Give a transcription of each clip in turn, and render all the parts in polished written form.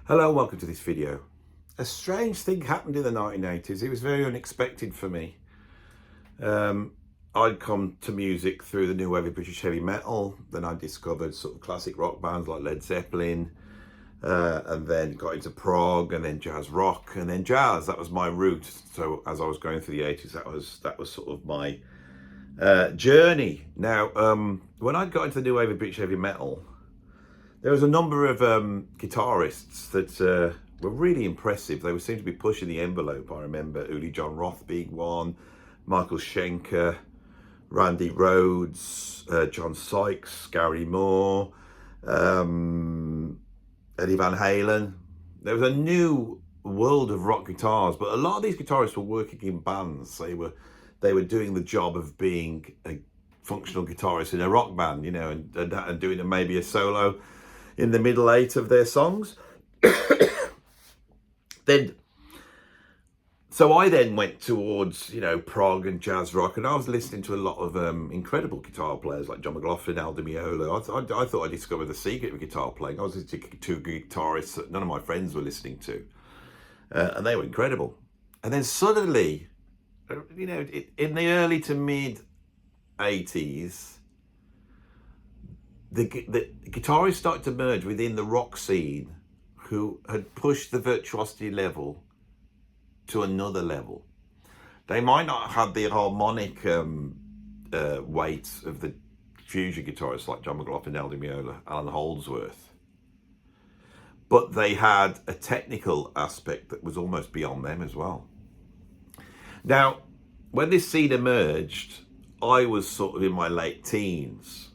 Hello and welcome to this video. A strange thing happened in the 1980s. It was very unexpected for me. I'd come to music through the new wave of British heavy metal. Then I discovered sort of classic rock bands like Led Zeppelin, and then got into prog, and then jazz rock, and then jazz. That was my route. So as I was going through the 80s, that was sort of my journey. Now, when I got into the new wave of British heavy metal, there was a number of guitarists that were really impressive. They seemed to be pushing the envelope. I remember Uli John Roth being one, Michael Schenker, Randy Rhoads, John Sykes, Gary Moore, Eddie Van Halen. There was a new world of rock guitars, but a lot of these guitarists were working in bands. They were doing the job of being a functional guitarist in a rock band, you know, and doing maybe a solo in the middle eight of their songs. So I then went towards, you know, prog and jazz rock, and I was listening to a lot of incredible guitar players like John McLaughlin, Al Di Meola. I thought I discovered the secret of guitar playing. I was listening to guitarists that none of my friends were listening to, and they were incredible. And then suddenly, you know, in the early to mid 80s, the guitarists started to merge within the rock scene who had pushed the virtuosity level to another level. They might not have the harmonic weight of the fusion guitarists like John McLaughlin, Al Di Meola, Alan Holdsworth, but they had a technical aspect that was almost beyond them as well. Now, when this scene emerged, I was sort of in my late teens,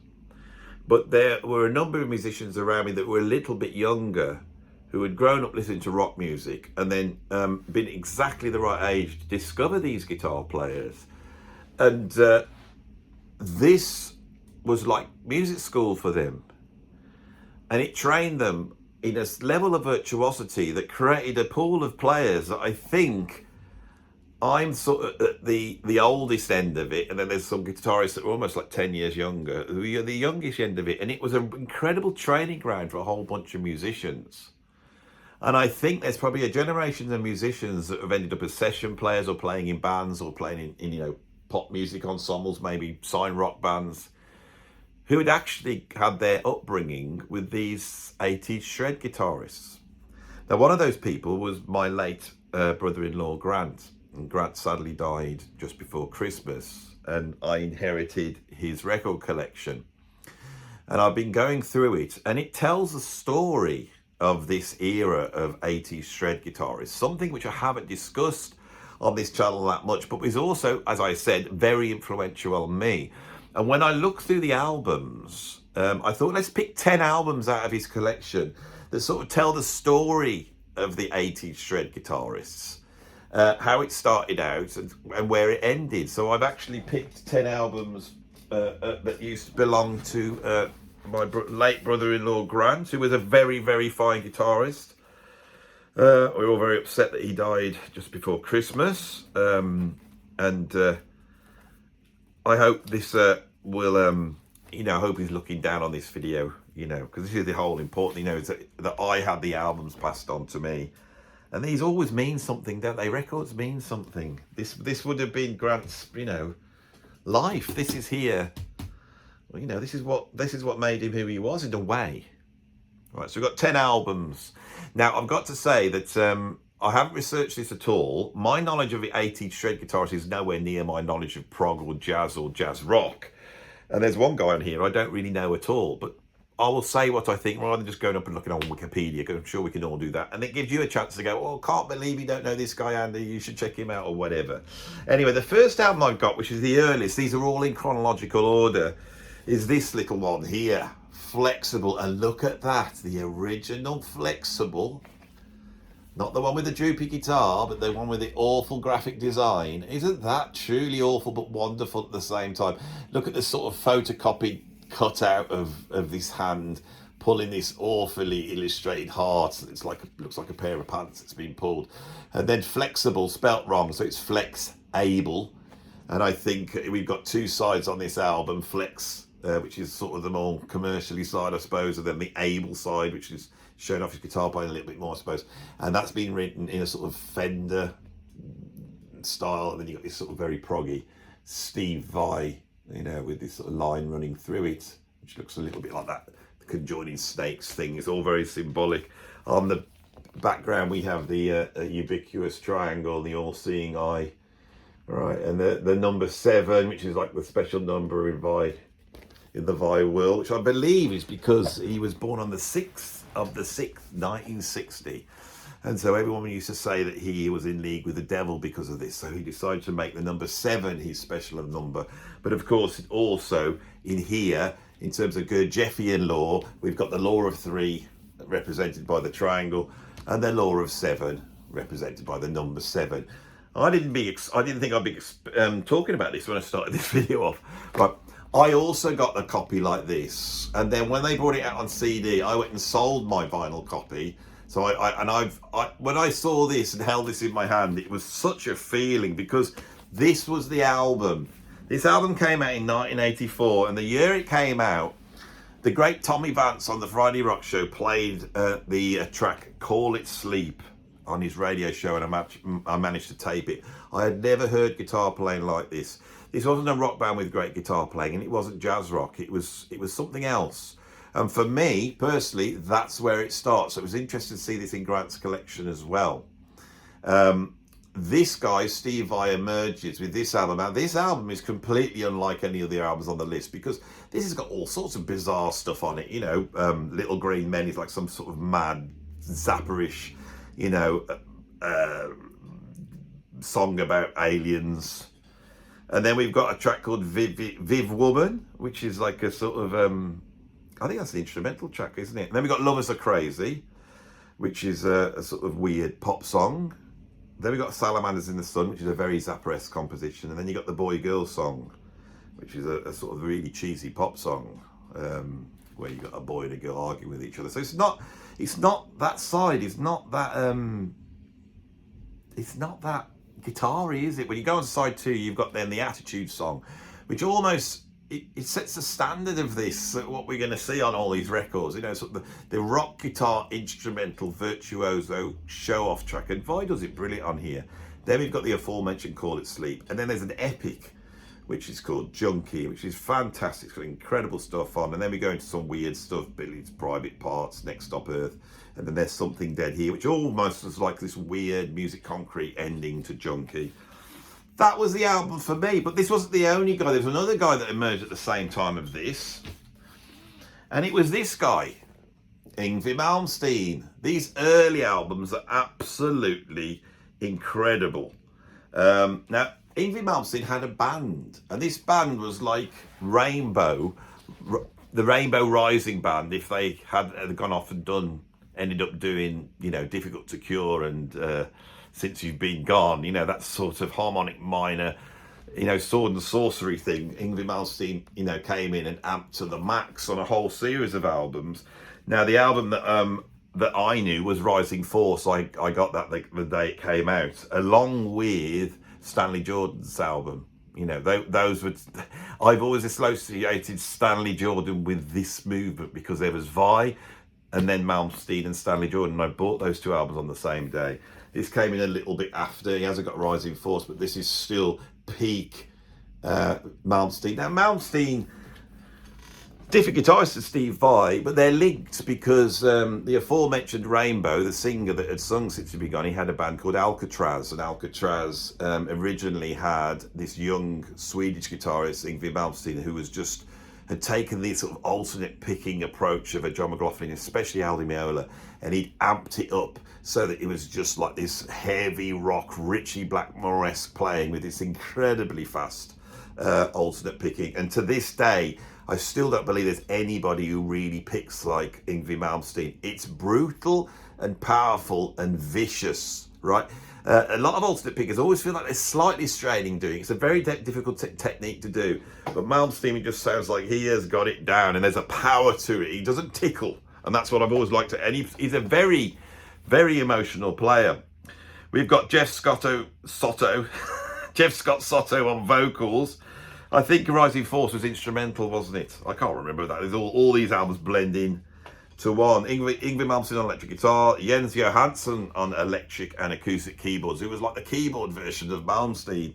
but there were a number of musicians around me that were a little bit younger who had grown up listening to rock music and then been exactly the right age to discover these guitar players. And this was like music school for them. And it trained them in a level of virtuosity that created a pool of players that I think I'm sort of at the oldest end of it, and then there's some guitarists that were almost like 10 years younger, who are the youngest end of it, and it was an incredible training ground for a whole bunch of musicians. And I think there's probably a generation of musicians that have ended up as session players or playing in bands or playing in you know, pop music ensembles, maybe signed rock bands, who had actually had their upbringing with these 80s shred guitarists. Now, one of those people was my late brother-in-law, Grant. And Grant sadly died just before Christmas, and I inherited his record collection. And I've been going through it, and it tells the story of this era of 80s shred guitarists, something which I haven't discussed on this channel that much, but was also, as I said, very influential on me. And when I look through the albums, I thought, let's pick 10 albums out of his collection that sort of tell the story of the 80s shred guitarists. How it started out and where it ended. So I've actually picked 10 albums that used to belong to my late brother-in-law Grant, who was a very, very fine guitarist. We were all very upset that he died just before Christmas. And I hope this will, you know, I hope he's looking down on this video, you know, because this is the whole important, you know, is that I had the albums passed on to me. And these always mean something, don't they? Records mean something. This would have been Grant's, you know, life. This is here. Well, you know, this is what made him who he was in a way. Right, so we've got 10 albums. Now, I've got to say that I haven't researched this at all. My knowledge of the 80s shred guitarists is nowhere near my knowledge of prog or jazz rock. And there's one guy on here I don't really know at all, but I will say what I think rather than just going up and looking on Wikipedia, because I'm sure we can all do that. And it gives you a chance to go, well, can't believe you don't know this guy, Andy, you should check him out or whatever. Anyway, the first album I've got, which is the earliest, these are all in chronological order, is this little one here, Flexible. And look at that, the original Flexible. Not the one with the droopy guitar, but the one with the awful graphic design. Isn't that truly awful but wonderful at the same time? Look at the sort of photocopied cutout of this hand pulling this awfully illustrated heart. It's like looks like a pair of pants that's been pulled. And then Flexible spelt wrong, so it's Flex-able. And I think we've got two sides on this album, Flex, which is sort of the more commercially side, I suppose, and then the Able side, which is showing off his guitar playing a little bit more, I suppose. And that's been written in a sort of Fender style, and then you got this sort of very proggy Steve Vai, you know, with this sort of line running through it, which looks a little bit like that conjoining snakes thing. It's all very symbolic. On the background we have the ubiquitous triangle, the all-seeing eye, right, and the number 7, which is like the special number in the Vai world, which I believe is because he was born on the 6th of the 6th, 1960. And so everyone used to say that he was in league with the devil because of this. So he decided to make the number 7 his special number. But of course, also in here, in terms of Gurdjieffian law, we've got the law of 3 represented by the triangle, and the law of 7 represented by the number 7. I didn't think I'd be talking about this when I started this video off, but I also got a copy like this, and then when they brought it out on CD, I went and sold my vinyl copy. So when I saw this and held this in my hand, it was such a feeling, because this was the album. This album came out in 1984, and the year it came out, the great Tommy Vance on the Friday Rock Show played the track Call It Sleep on his radio show, and I managed to tape it. I had never heard guitar playing like this. This wasn't a rock band with great guitar playing, and it wasn't jazz rock. It was something else. And for me, personally, that's where it starts. So it was interesting to see this in Grant's collection as well. This guy, Steve Vai, emerges with this album. Now, this album is completely unlike any of the albums on the list, because this has got all sorts of bizarre stuff on it. You know, Little Green Men is like some sort of mad, zapperish, you know, song about aliens. And then we've got a track called Viv Woman, which is like a sort of, I think that's the instrumental track, isn't it? And then we've got Lovers Are Crazy, which is a sort of weird pop song. Then we got Salamanders in the Sun, which is a very Zappa-esque composition. And then you got the Boy Girl song, which is a sort of really cheesy pop song, where you got a boy and a girl arguing with each other. So it's not that side. It's not that guitar-y, is it? When you go on side 2, you've got then the Attitude song, which almost it sets the standard of this, what we're going to see on all these records. You know, sort of the rock guitar instrumental virtuoso show-off track, and Vai does it brilliant on here. Then we've got the aforementioned Call It Sleep, and then there's an epic which is called Junkie, which is fantastic. It's got incredible stuff on, and then we go into some weird stuff, Billy's Private Parts, Next Stop Earth, and then there's Something Dead Here, which almost is like this weird Music Concrete ending to Junkie. That was the album for me, but this wasn't the only guy. There was another guy that emerged at the same time of this, and it was this guy, Yngwie Malmsteen. These early albums are absolutely incredible. Now, Yngwie Malmsteen had a band, and this band was like Rainbow, the Rainbow Rising band, if they had gone off and ended up doing, you know, Difficult to Cure and Since You've Been Gone, you know, that sort of harmonic minor, you know, sword and sorcery thing. Yngwie Malmsteen, you know, came in and amped to the max on a whole series of albums. Now, the album that I knew was Rising Force. I got that the day it came out, along with Stanley Jordan's album. You know, those were, I've always associated Stanley Jordan with this movement, because there was Vai and then Malmsteen and Stanley Jordan. I bought those 2 albums on the same day. This came in a little bit after. He hasn't got Rising Force, but this is still peak Malmsteen. Now, Malmsteen, different guitarist to Steve Vai, but they're linked because the aforementioned Rainbow, the singer that had sung Since You've Been Gone, he had a band called Alcatraz, and Alcatraz originally had this young Swedish guitarist, Yngwie Malmsteen, who had taken the sort of alternate picking approach of a John McLaughlin, especially Al Di Meola, and he'd amped it up so that it was just like this heavy rock, Ritchie Blackmore-esque playing with this incredibly fast alternate picking. And to this day, I still don't believe there's anybody who really picks like Yngwie Malmsteen. It's brutal and powerful and vicious, right? A lot of alternate pickers always feel like they're slightly straining doing it. It's a very difficult technique to do. But Malmsteen, just sounds like he has got it down, and there's a power to it. He doesn't tickle, and that's what I've always liked. And he's a very, very emotional player. We've got Jeff Scott Soto on vocals. I think Rising Force was instrumental, wasn't it? I can't remember that. There's all these albums blend in 1. Yngwie Malmsteen on electric guitar, Jens Johansson on electric and acoustic keyboards. It was like the keyboard version of Malmsteen.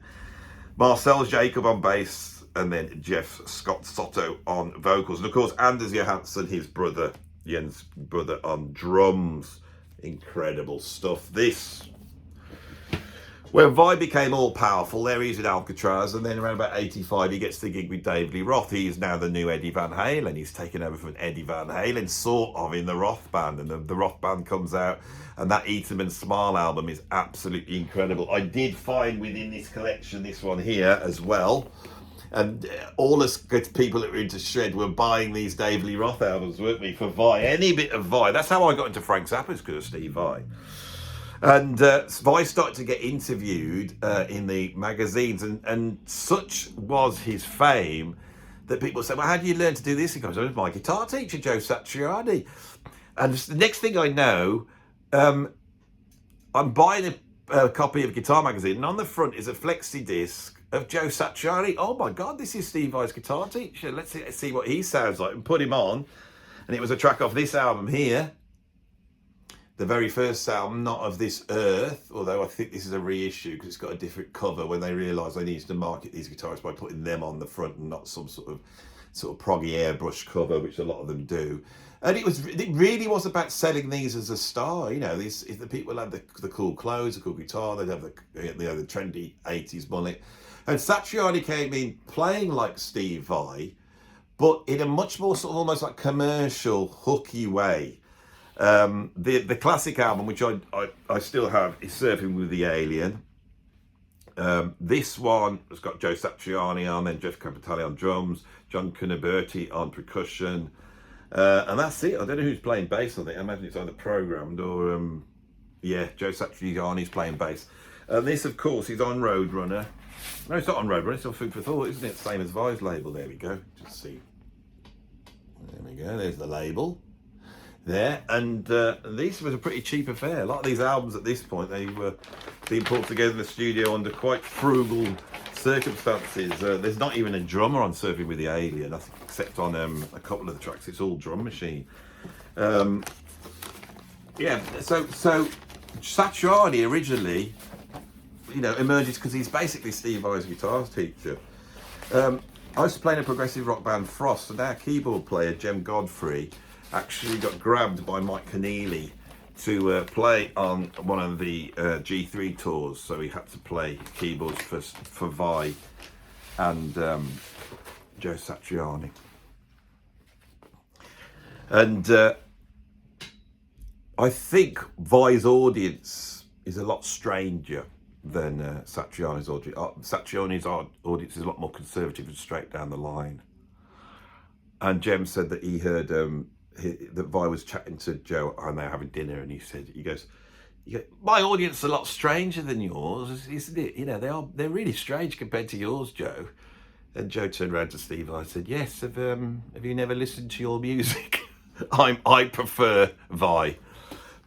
Marcel Jacob on bass, and then Jeff Scott Soto on vocals. And of course, Anders Johansson, his brother, Jens' brother, on drums. Incredible stuff. This, where Vai became all powerful, there he is in Alcatraz, and then around about 85 he gets the gig with David Lee Roth. He is now the new Eddie Van Halen. He's taken over from Eddie Van Halen, sort of, in the Roth band, and the Roth band comes out, and that Eat 'em and Smile album is absolutely incredible. I did find within this collection this one here as well, and all us good people that were into shred were buying these David Lee Roth albums, weren't we, for Vai, any bit of Vai. That's how I got into Frank Zappa's, because of Steve Vai. And Vai started to get interviewed in the magazines, and such was his fame that people said, well, how do you learn to do this? He goes, oh, it was my guitar teacher, Joe Satriani. And the next thing I know, I'm buying a copy of Guitar Magazine, and on the front is a flexi disc of Joe Satriani. Oh my God, this is Steve Vai's guitar teacher. Let's see what he sounds like, and put him on. And it was a track off this album here. The very first album, not of this earth, although I think this is a reissue because it's got a different cover when they realised they needed to market these guitarists by putting them on the front and not some sort of proggy airbrush cover, which a lot of them do. And it really was about selling these as a star. You know, if the people had the cool clothes, the cool guitar, they'd have the trendy 80s mullet. And Satriani came in playing like Steve Vai, but in a much more sort of almost like commercial, hooky way. The classic album, which I still have, is Surfing with the Alien. This one has got Joe Satriani on, then Jeff Capitale on drums, John Cuniberti on percussion, and that's it. I don't know who's playing bass on it. I imagine it's either programmed or, Joe Satriani's playing bass. And this, of course, is on Roadrunner. No, it's not on Roadrunner, it's on Food for Thought, isn't it? Same as Vai's label. There we go. Just see. There we go, there's the label. There, and these was a pretty cheap affair. A lot of these albums at this point, they were being put together in the studio under quite frugal circumstances. There's not even a drummer on Surfing with the Alien, I think, except on a couple of the tracks. It's all drum machine. So Satriani originally, emerges because he's basically Steve Vai's guitar teacher. I used to play in a progressive rock band, Frost, and our keyboard player, Jem Godfrey, actually got grabbed by Mike Keneally to play on one of the G3 tours, so he had to play keyboards for Vai and Joe Satriani. And I think Vai's audience is a lot stranger than Satriani's audience. Satriani's audience is a lot more conservative and straight down the line. And Jem said that he heard that Vai was chatting to Joe and they were having dinner, and he goes, my audience is a lot stranger than yours, isn't it? They're really strange compared to yours, Joe. And Joe turned around to Steve and I said, yes, have you never listened to your music? I prefer Vai.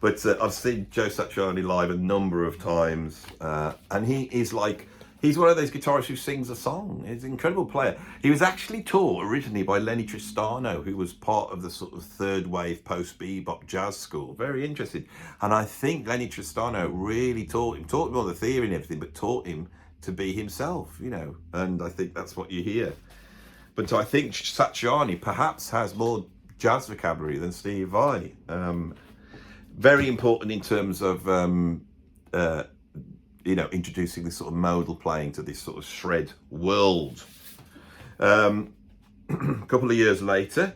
But I've seen Joe Satriani live a number of times, and he's one of those guitarists who sings a song. He's an incredible player. He was actually taught originally by Lenny Tristano, who was part of the sort of third wave post-bebop jazz school. Very interesting. And I think Lenny Tristano really taught him all the theory and everything, but taught him to be himself, and I think that's what you hear. But I think Satriani perhaps has more jazz vocabulary than Steve Vai. Very important in terms of introducing this sort of modal playing to this sort of shred world. A couple of years later,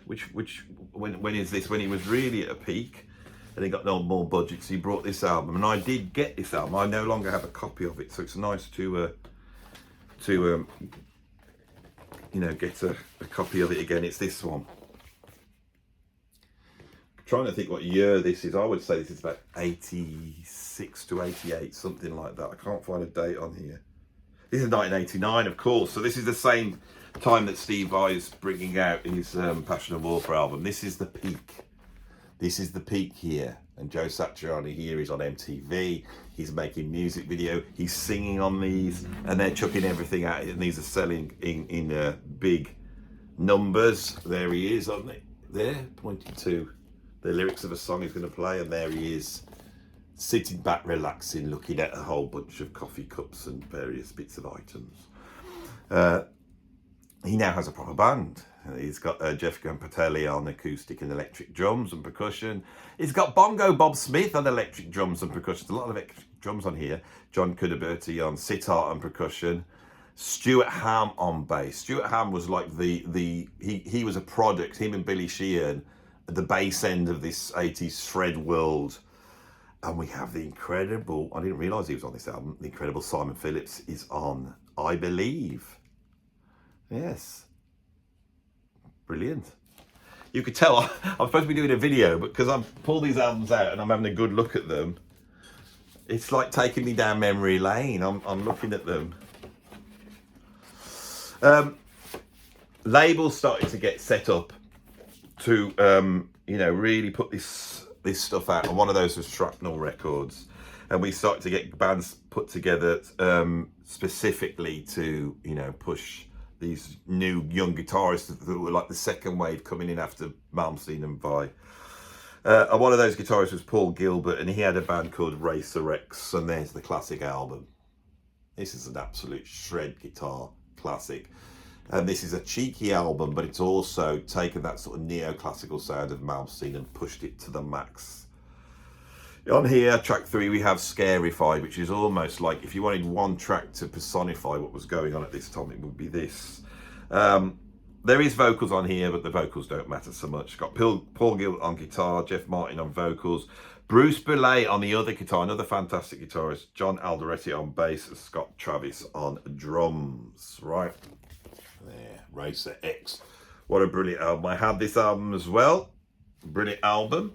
when is this? When he was really at a peak and he got no more budgets, he brought this album, and I did get this album. I no longer have a copy of it, so it's nice to get a copy of it again. It's this one. Trying to think what year this is. I would say this is about 86 to 88, something like that. I can't find a date on here. This is 1989, of course. So this is the same time that Steve Vai is bringing out his Passion of Warfare album. This is the peak. This is the peak here. And Joe Satriani here is on MTV. He's making music video. He's singing on these, and they're chucking everything out. And these are selling in big numbers. There he is on it. There, pointing to the lyrics of a song he's going to play, and there he is, sitting back, relaxing, looking at a whole bunch of coffee cups and various bits of items. He now has a proper band. He's got Jeff Patelli on acoustic and electric drums and percussion. He's got Bongo Bob Smith on electric drums and percussion. There's a lot of electric drums on here. John Cudaberti on sitar and percussion. Stuart Ham on bass. Stuart Ham was like he was a product, him and Billy Sheehan, at the bass end of this 80s shred world. And we have the incredible, I didn't realise he was on this album, the incredible Simon Phillips is on I Believe. Yes. Brilliant. You could tell I'm supposed to be doing a video, but because I've pulled these albums out and I'm having a good look at them, it's like taking me down memory lane. I'm looking at them. Labels started to get set up to, really put this stuff out. And one of those was Shrapnel Records. And we started to get bands put together specifically to, push these new young guitarists that were like the second wave coming in after Malmsteen and Vai. And one of those guitarists was Paul Gilbert, and he had a band called Racer X, and there's the classic album. This is an absolute shred guitar classic. And this is a cheeky album, but it's also taken that sort of neoclassical sound of Malmsteen and pushed it to the max. On here, track 3, we have Scarified, which is almost like if you wanted one track to personify what was going on at this time, it would be this. There is vocals on here, but the vocals don't matter so much. Got Paul Gilbert on guitar, Jeff Martin on vocals, Bruce Belay on the other guitar, another fantastic guitarist, John Alderetti on bass, and Scott Travis on drums. Right there, Racer X. What a brilliant album. I had this album as well. Brilliant album.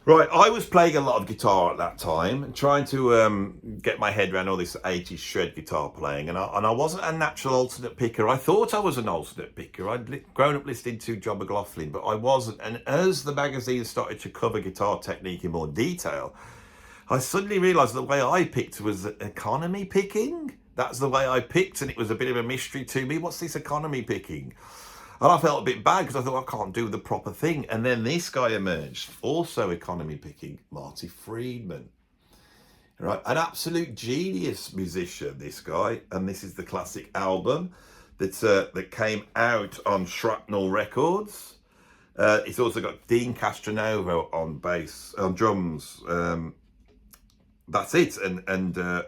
Right, I was playing a lot of guitar at that time and trying to get my head around all this 80s shred guitar playing, and I wasn't a natural alternate picker. I thought I was an alternate picker. I'd grown up listening to John McLaughlin, but I wasn't. And as the magazine started to cover guitar technique in more detail, I suddenly realised the way I picked was economy picking. That's the way I picked, and it was a bit of a mystery to me. What's this economy picking? And I felt a bit bad because I thought I can't do the proper thing. And then this guy emerged, also economy picking, Marty Friedman. Right, an absolute genius musician, this guy. And this is the classic album that came out on Shrapnel Records. It's also got Dean Castronova on bass, on drums. That's it. And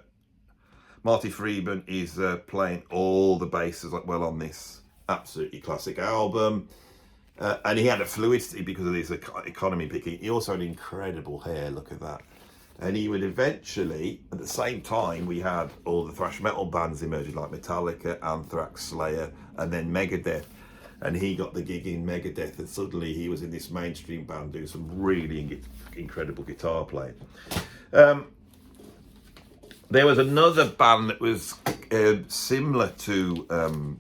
Marty Friedman is playing all the basses well on this absolutely classic album, and he had a fluidity because of this economy picking. He also had incredible hair, look at that. And he would eventually, at the same time, we had all the thrash metal bands emerging like Metallica, Anthrax, Slayer, and then Megadeth. And he got the gig in Megadeth, and suddenly he was in this mainstream band doing some really incredible guitar playing. There was another band that was similar to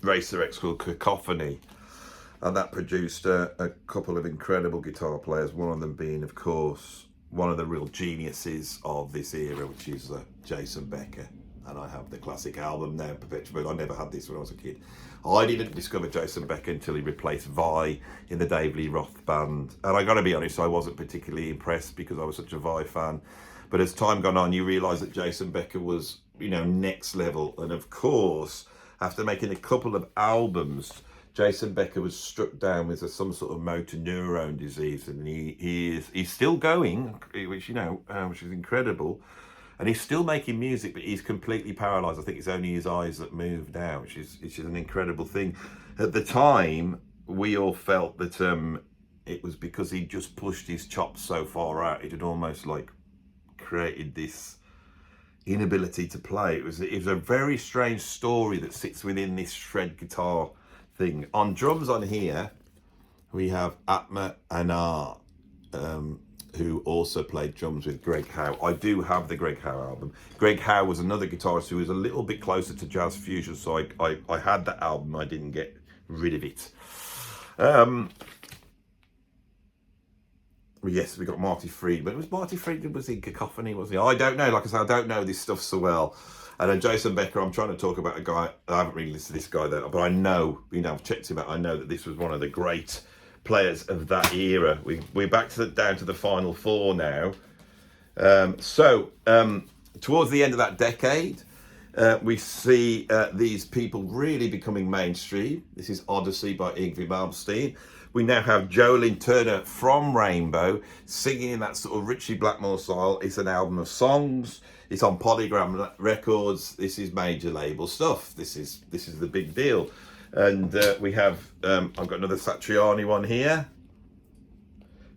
Racer X called Cacophony, and that produced a couple of incredible guitar players, one of them being, of course, one of the real geniuses of this era, which is Jason Becker. And I have the classic album now, Perpetual. I never had this when I was a kid. I didn't discover Jason Becker until he replaced Vai in the Dave Lee Roth band. And I gotta be honest, I wasn't particularly impressed because I was such a Vai fan. But as time gone on, you realise that Jason Becker was, next level. And of course, after making a couple of albums, Jason Becker was struck down with some sort of motor neurone disease, and he's still going, which is incredible. And he's still making music, but he's completely paralysed. I think it's only his eyes that move now, which is an incredible thing. At the time, we all felt that it was because he just pushed his chops so far out. It had almost like created this inability to play. It was a very strange story that sits within this shred guitar thing. On drums on here, we have Atma Anar, who also played drums with Greg Howe. I do have the Greg Howe album. Greg Howe was another guitarist who was a little bit closer to jazz fusion, so I had that album. I didn't get rid of it. Yes, we got Marty Friedman. Was Marty Friedman, was he Cacophony, was he? I don't know. Like I said, I don't know this stuff so well. And then Jason Becker, I'm trying to talk about a guy, I haven't really listened to this guy though, but I know, I've checked him out. I know that this was one of the great players of that era. We're back to down to the final four now. Towards the end of that decade, we see these people really becoming mainstream. This is Odyssey by Yngwie Malmsteen. We now have Jolene Turner from Rainbow singing in that sort of Ritchie Blackmore style. It's an album of songs. It's on Polygram Records. This is major label stuff. This is the big deal. And we have, I've got another Satriani one here,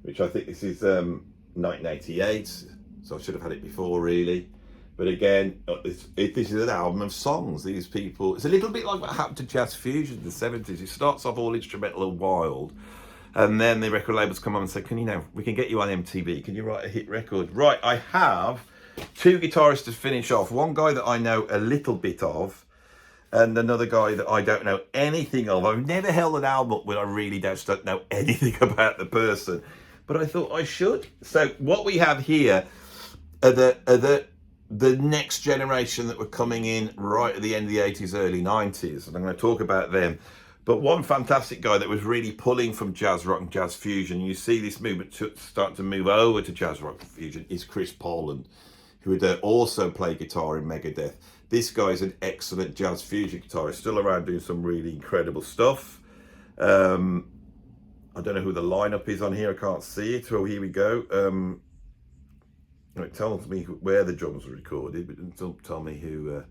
which I think this is 1988. So I should have had it before, really. But again, this is an album of songs. These people, it's a little bit like what happened to jazz fusion in the 70s. It starts off all instrumental and wild. And then the record labels come on and say, we can get you on MTV. Can you write a hit record? Right, I have two guitarists to finish off. One guy that I know a little bit of, and another guy that I don't know anything of. I've never held an album up when I really don't know anything about the person. But I thought I should. So what we have here are the next generation that were coming in right at the end of the 80s, early 90s. And I'm going to talk about them. But one fantastic guy that was really pulling from jazz rock and jazz fusion, you see this movement starting to move over to jazz rock fusion, is Chris Poland, who would also play guitar in Megadeth. This guy is an excellent jazz fusion guitarist, still around doing some really incredible stuff. I don't know who the lineup is on here, I can't see it. Oh, here we go. It tells me where the drums were recorded, but it doesn't tell me who.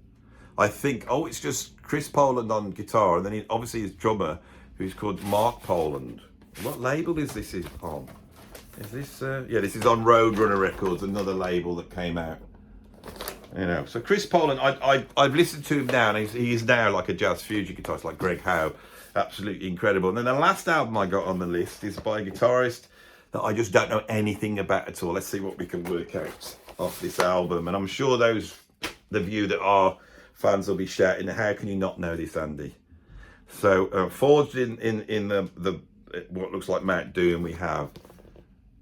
I think, it's just Chris Poland on guitar, and then obviously his drummer, who's called Mark Poland. What label is this on? Is this, yeah, this is on Roadrunner Records, another label that came out. So Chris Poland, I've listened to him now, and he is now like a jazz fusion guitarist, like Greg Howe. Absolutely incredible. And then the last album I got on the list is by a guitarist that I just don't know anything about at all. Let's see what we can work out off this album. And I'm sure the view that are fans will be shouting, how can you not know this, Andy? So forged in the what looks like Mount Doom, we have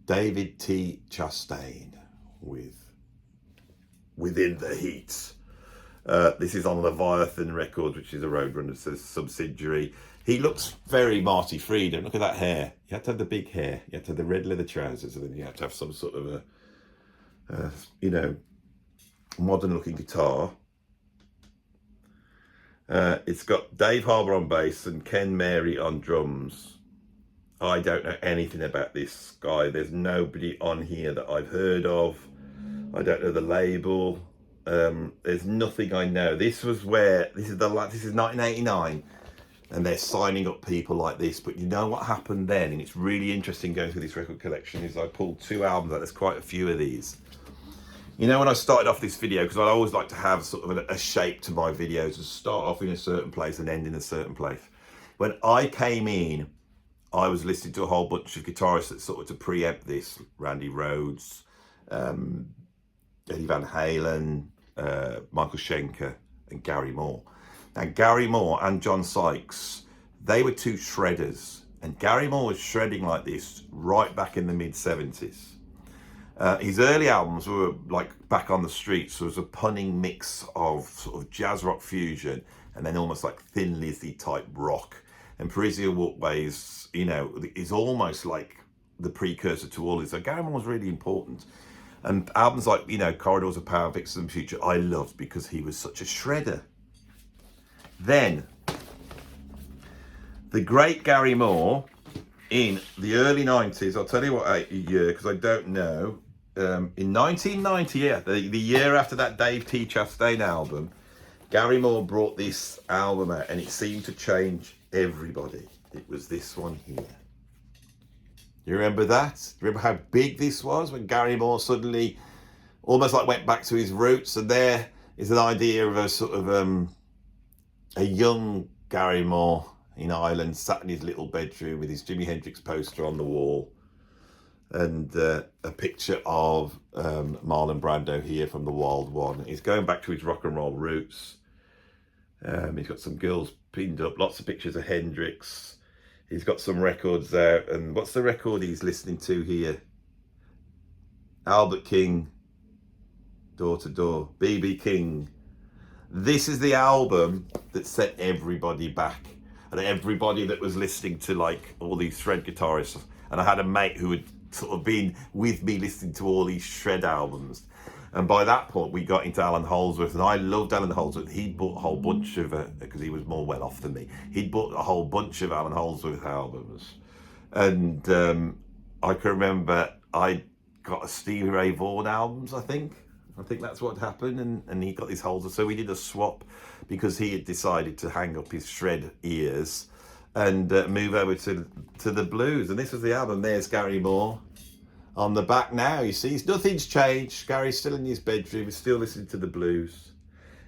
David T. Chastain with Within the Heat. This is on Leviathan Records, which is a Roadrunner subsidiary. He looks very Marty Friedman. Look at that hair. You have to have the big hair. You have to have the red leather trousers, and then you have to have some sort of a modern looking guitar. It's got Dave Harbour on bass and Ken Mary on drums. I don't know anything about this guy. There's nobody on here that I've heard of. I don't know the label. There's nothing I know. This is 1989, and they're signing up people like this. But you know what happened then, and it's really interesting going through this record collection, is I pulled two albums out. There's quite a few of these. When I started off this video, because I always like to have sort of a shape to my videos, and start off in a certain place and end in a certain place. When I came in, I was listening to a whole bunch of guitarists that sort of to preempt this: Randy Rhoads, Eddie Van Halen, Michael Schenker, and Gary Moore. Now, Gary Moore and John Sykes, they were two shredders, and Gary Moore was shredding like this right back in the mid-70s. His early albums were like Back on the Streets, so it was a punning mix of sort of jazz rock fusion and then almost like Thin Lizzy type rock. And Parisian Walkways, is almost like the precursor to all this. So Gary Moore was really important. And albums like, Corridors of Power, Vixen and Future, I loved because he was such a shredder. Then, the great Gary Moore, in the early 90s, I'll tell you what year, because I don't know, in 1990, yeah, the year after that Dave T. Chastain album, Gary Moore brought this album out, and it seemed to change everybody. It was this one here. You remember that? Remember how big this was when Gary Moore suddenly almost like went back to his roots? And there is an idea of a sort of a young Gary Moore in Ireland, sat in his little bedroom with his Jimi Hendrix poster on the wall, and a picture of Marlon Brando here from The Wild One. He's going back to his rock and roll roots. He's got some girls pinned up, lots of pictures of Hendrix. He's got some records out, and what's the record he's listening to here? Albert King, Door to Door, BB King. This is the album that set everybody back, and everybody that was listening to like all these shred guitarists. And I had a mate who had sort of been with me listening to all these shred albums. And by that point, we got into Alan Holdsworth, and I loved Alan Holdsworth. He'd bought a whole bunch of, because he was more well off than me, he'd bought a whole bunch of Alan Holdsworth albums. And I can remember I got a Stevie Ray Vaughan albums, I think that's what happened, and he got his Holdsworth. So we did a swap because he had decided to hang up his shred ears and move over to the blues. And this was the album. There's Gary Moore. On the back now, you see, nothing's changed. Gary's still in his bedroom. He's still listening to the blues.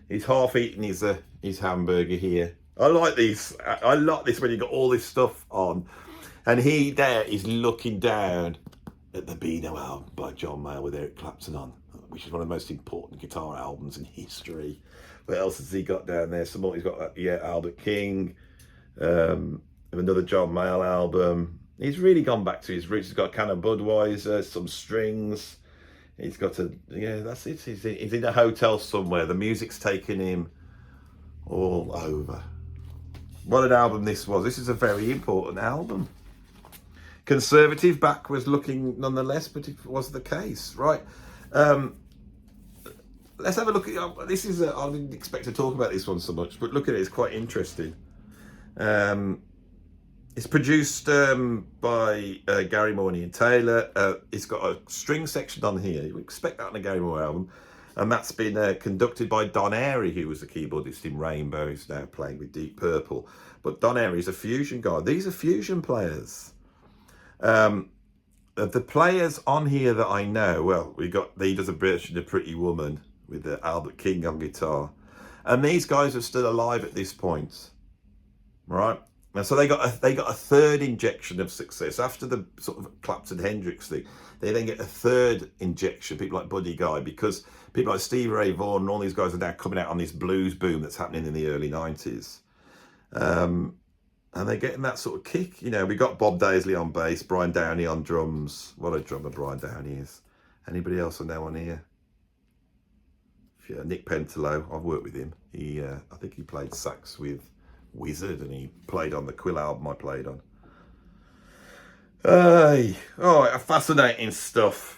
He's half eating his hamburger here. I like these. I like this when you got all this stuff on. And he there is looking down at the Beano album by John Mayall with Eric Clapton on, which is one of the most important guitar albums in history. What else has he got down there? Some more. He's got, Albert King, another John Mayall album. He's really gone back to his roots. He's got a can of Budweiser, some strings. He's got that's it. He's in a hotel somewhere. The music's taken him all over. What an album this was. This is a very important album. Conservative, backwards looking nonetheless, but it was the case, right? Let's have a look at this. I didn't expect to talk about this one so much, but look at it. It's quite interesting. It's produced by Gary Moore and Ian Taylor. It's got a string section on here. You would expect that on a Gary Moore album. And that's been conducted by Don Airey, who was the keyboardist in Rainbow. He's now playing with Deep Purple. But Don Airey's a fusion guy. These are fusion players. The players on here that I know, well, he does a version of Pretty Woman with Albert King on guitar. And these guys are still alive at this point, right? And so they got a third injection of success after the sort of Clapton Hendrix thing. They then get a third injection, people like Buddy Guy, because people like Steve Ray Vaughan and all these guys are now coming out on this blues boom that's happening in the early 90s. And they're getting that sort of kick. We got Bob Daisley on bass, Brian Downey on drums. What a drummer Brian Downey is. Anybody else I know on here? Yeah, Nick Pentelo, I've worked with him. I think he played sax with Wizard, and he played on the Quill album I played on. Fascinating stuff.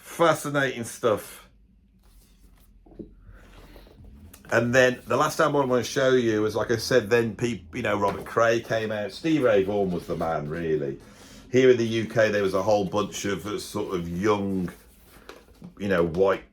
And then the last album I want to show you was, like I said, then Robert Cray came out. Steve Ray Vaughan was the man, really. Here in the UK, there was a whole bunch of sort of young, white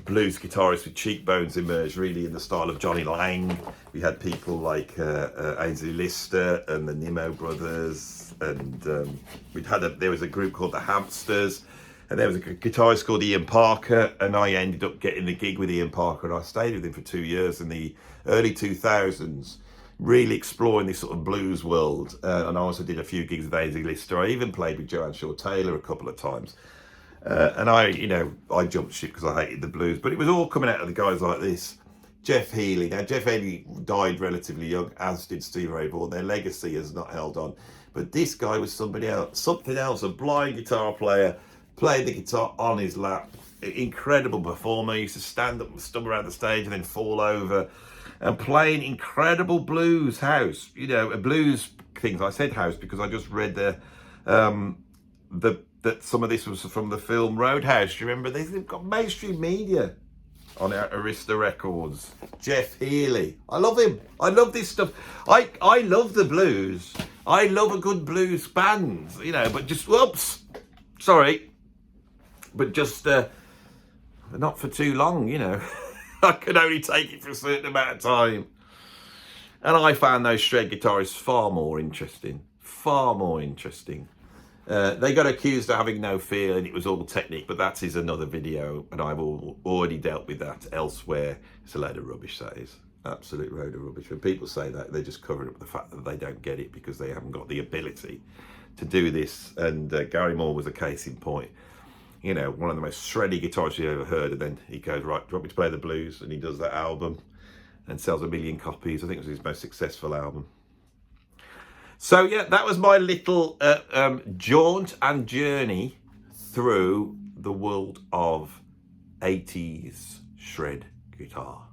blues guitarists with cheekbones emerged, really in the style of Johnny Lang. We had people like Ainsley Lister and the Nimmo Brothers, and there was a group called the Hamsters, and there was a guitarist called Ian Parker, and I ended up getting the gig with Ian Parker, and I stayed with him for 2 years in the early 2000s, really exploring this sort of blues world. And I also did a few gigs with Ainsley Lister. I even played with Joanne Shaw Taylor a couple of times. And I jumped ship because I hated the blues, but it was all coming out of the guys like this. Jeff Healey. Now, Jeff Healey died relatively young, as did Steve Ray Vaughan. Their legacy has not held on. But this guy was something else, a blind guitar player, played the guitar on his lap. Incredible performer. He used to stand up and stumble around the stage and then fall over. And playing incredible blues house. Blues things. I said house because I just read that some of this was from the film Roadhouse. Do you remember? They've got mainstream media on Arista Records. Jeff Healey. I love him. I love this stuff. I love the blues. I love a good blues band, but just, but just not for too long, I could only take it for a certain amount of time. And I found those shred guitarists far more interesting. They got accused of having no feel, and it was all technique, but that is another video, and I've already dealt with that elsewhere. It's a load of rubbish, that is. Absolute load of rubbish. When people say that, they're just covering up the fact that they don't get it because they haven't got the ability to do this. And Gary Moore was a case in point. One of the most shreddy guitarists you ever heard, and then he goes, right, do you want me to play the blues? And he does that album and sells 1 million copies. I think it was his most successful album. So yeah, that was my little jaunt and journey through the world of 80s shred guitar.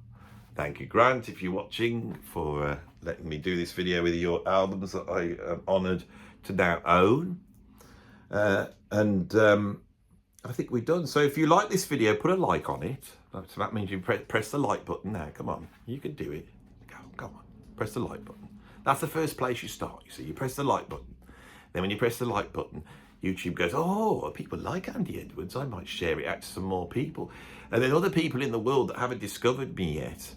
Thank you, Grant, if you're watching, for letting me do this video with your albums that I am honoured to now own. I think we're done. So if you like this video, put a like on it. So that means you press the like button now. Come on, you can do it. Come on, press the like button. That's the first place you start. You see, you press the like button. Then when you press the like button, YouTube goes, oh, people like Andy Edwards. I might share it out to some more people. And then other people in the world that haven't discovered me yet,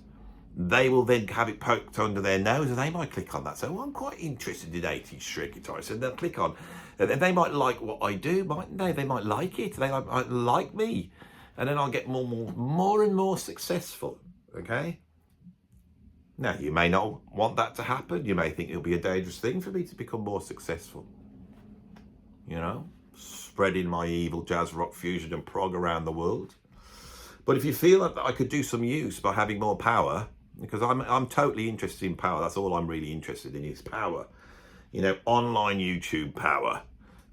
they will then have it poked under their nose and they might click on that. So I'm quite interested in 80s shred guitar. So they'll click on, and they might like what I do, mightn't they? They might like it. They might like me. And then I'll get more and more successful, okay? Now, you may not want that to happen. You may think it'll be a dangerous thing for me to become more successful. You know, spreading my evil jazz, rock, fusion and prog around the world. But if you feel that I could do some use by having more power, because I'm totally interested in power. That's all I'm really interested in is power. You know, online YouTube power.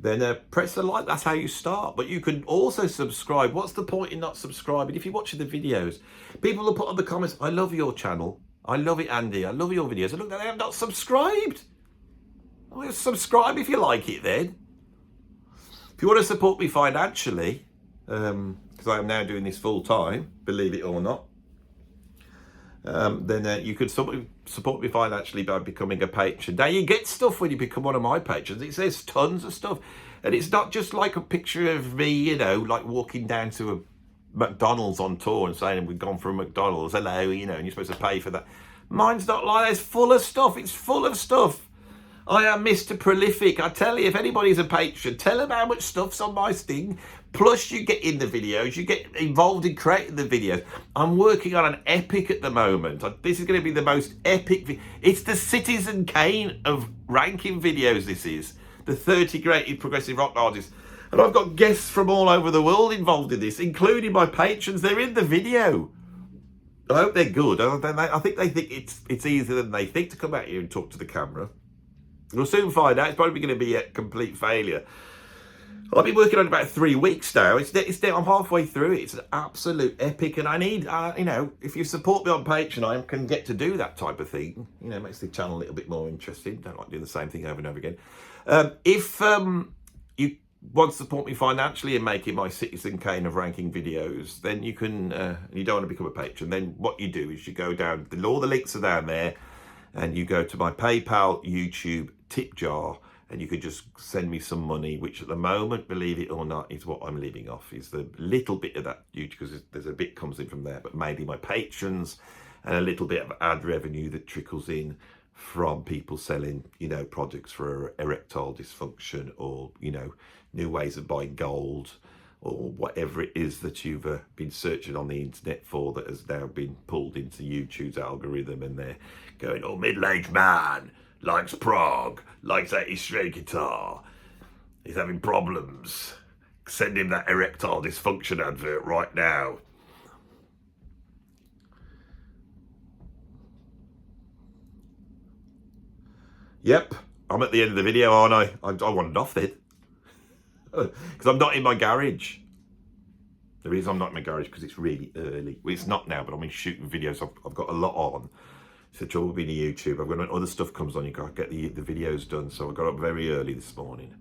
Then press the like. That's how you start. But you can also subscribe. What's the point in not subscribing? If you're watching the videos, people will put on the comments, I love your channel. I love it, Andy. I love your videos. And look, they have not subscribed. Well, subscribe if you like it then. If you want to support me financially, because I am now doing this full time, believe it or not, then you could support me financially by becoming a patron. Now, you get stuff when you become one of my patrons. It says tons of stuff. And it's not just like a picture of me, you know, like walking down to a McDonald's on tour and saying we've gone from McDonald's, hello, you know, and you're supposed to pay for that. Mine's not like that. It's full of stuff. It's full of stuff. I am Mr. Prolific. I tell you, if anybody's a patron, tell them how much stuff's on my sting. Plus, you get in the videos. You get involved in creating the videos. I'm working on an epic at the moment. This is going to be the most epic. It's the Citizen Kane of ranking videos, this is. The 30 greatest progressive rock artists. And I've got guests from all over the world involved in this, including my patrons. They're in the video. I hope they're good. I think they think it's easier than they think to come out here and talk to the camera. We'll soon find out. It's probably going to be a complete failure. I've been working on it about 3 weeks now. I'm halfway through it. It's an absolute epic, and I need, you know, if you support me on Patreon, I can get to do that type of thing. You know, it makes the channel a little bit more interesting. Don't like doing the same thing over and over again. If you want to support me financially in making my Citizen Kane of ranking videos, then you can. You don't want to become a patron. Then what you do is you go down. All the links are down there, and you go to my PayPal, YouTube tip jar. And you could just send me some money, which at the moment, believe it or not, is what I'm living off. Is the little bit of that, because there's a bit comes in from there, but mainly my patrons and a little bit of ad revenue that trickles in from people selling, you know, products for erectile dysfunction, or, you know, new ways of buying gold, or whatever it is that you've been searching on the internet for that has now been pulled into YouTube's algorithm, and they're going, oh, middle-aged man likes prog, likes 80s shred guitar, he's having problems, send him that erectile dysfunction advert right now. Yep, I'm at the end of the video, aren't I? I wandered off then. Because I'm not in my garage. The reason I'm not in my garage because it's really early. Well, it's not now, but I've been shooting videos. I've got a lot on. It's the trouble being a YouTube. I've got when other stuff comes on, you got to get the videos done. So I got up very early this morning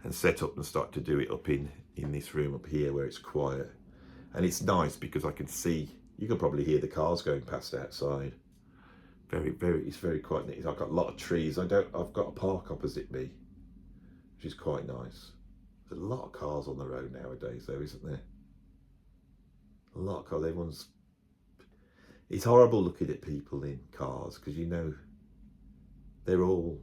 and set up and start to do it up in this room up here where it's quiet. And it's nice because I can see, you can probably hear the cars going past outside. It's very quiet. I've got a lot of trees. I've got a park opposite me, which is quite nice. There's a lot of cars on the road nowadays though, isn't there? A lot of cars, it's horrible looking at people in cars because, you know, they're all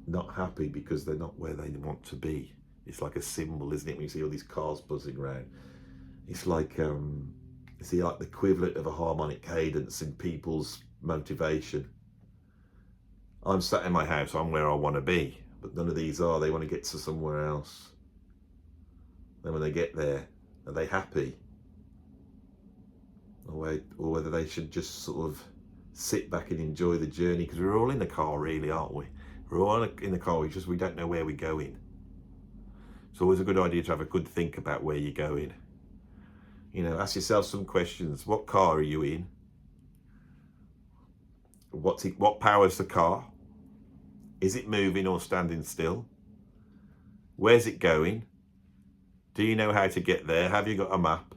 not happy because they're not where they want to be. It's like a symbol, isn't it, when you see all these cars buzzing around? It's like, it's like the equivalent of a harmonic cadence in people's motivation. I'm sat in my house, I'm where I want to be, but none of these are. They want to get to somewhere else. Then when they get there, are they happy? Or whether they should just sort of sit back and enjoy the journey, because we're all in the car really, aren't we? We're all in the car, we don't know where we're going. It's always a good idea to have a good think about where you're going. You know, ask yourself some questions. What car are you in? What powers the car? Is it moving or standing still? Where's it going? Do you know how to get there? Have you got a map?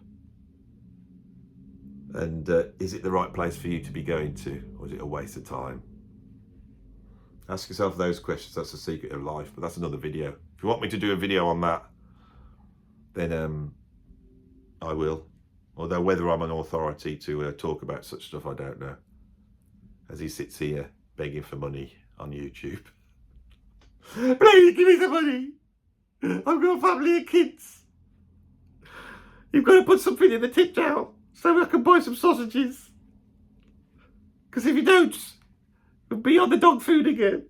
And is it the right place for you to be going to? Or is it a waste of time? Ask yourself those questions. That's the secret of life. But that's another video. If you want me to do a video on that, then I will. Although whether I'm an authority to talk about such stuff, I don't know. As he sits here begging for money on YouTube. Please give me the money. I've got a family of kids. You've got to put something in the tip jar so I can buy some sausages. Because if you don't, we'll be on the dog food again.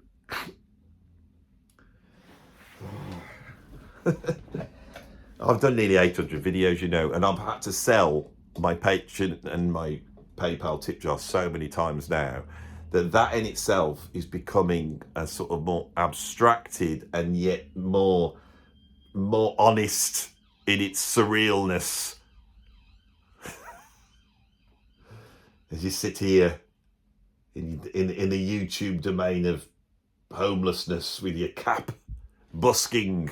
I've done nearly 800 videos, you know, and I've had to sell my Patreon and my PayPal tip jar so many times now that in itself is becoming a sort of more abstracted and yet more honest in its surrealness. As you sit here in the YouTube domain of homelessness with your cap, busking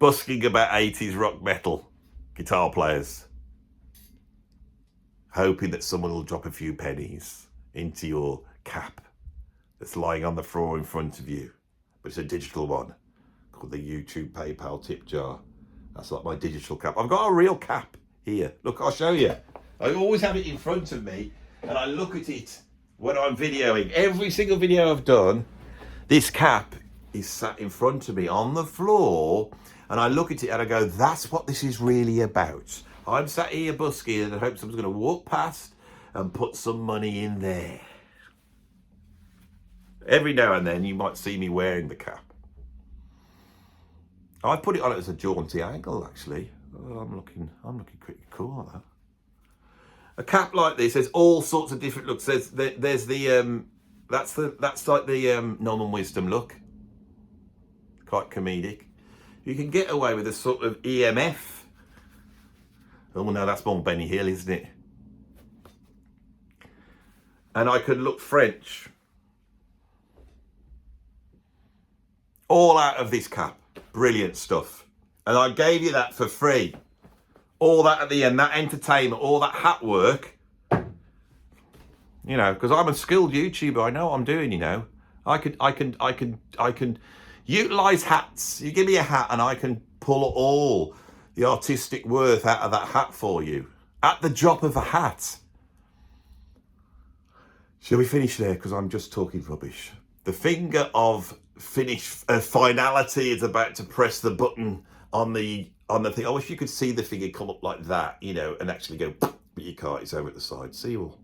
about 80s rock metal guitar players, hoping that someone will drop a few pennies into your cap that's lying on the floor in front of you. But it's a digital one called the YouTube PayPal tip jar. That's like my digital cap. I've got a real cap here. Look, I'll show you. I always have it in front of me and I look at it when I'm videoing. Every single video I've done, this cap is sat in front of me on the floor, and I look at it and I go, that's what this is really about. I'm sat here busking and I hope someone's going to walk past and put some money in there. Every now and then you might see me wearing the cap. I put it on as a jaunty angle, actually. Oh, I'm looking pretty cool at that. A cap like this has all sorts of different looks. There's the that's like the Norman Wisdom look, quite comedic. You can get away with a sort of EMF. Oh no, that's more Benny Hill, isn't it? And I could look French. All out of this cap. Brilliant stuff. And I gave you that for free. All that at the end, that entertainment, all that hat work. You know, because I'm a skilled YouTuber, I know what I'm doing, you know. I can utilize hats. You give me a hat and I can pull all the artistic worth out of that hat for you. At the drop of a hat. Shall we finish there? Because I'm just talking rubbish. The finger of finality is about to press the button on the thing. I wish you could see the finger come up like that, you know, and actually go, but you can't, it's over at the side. See you all.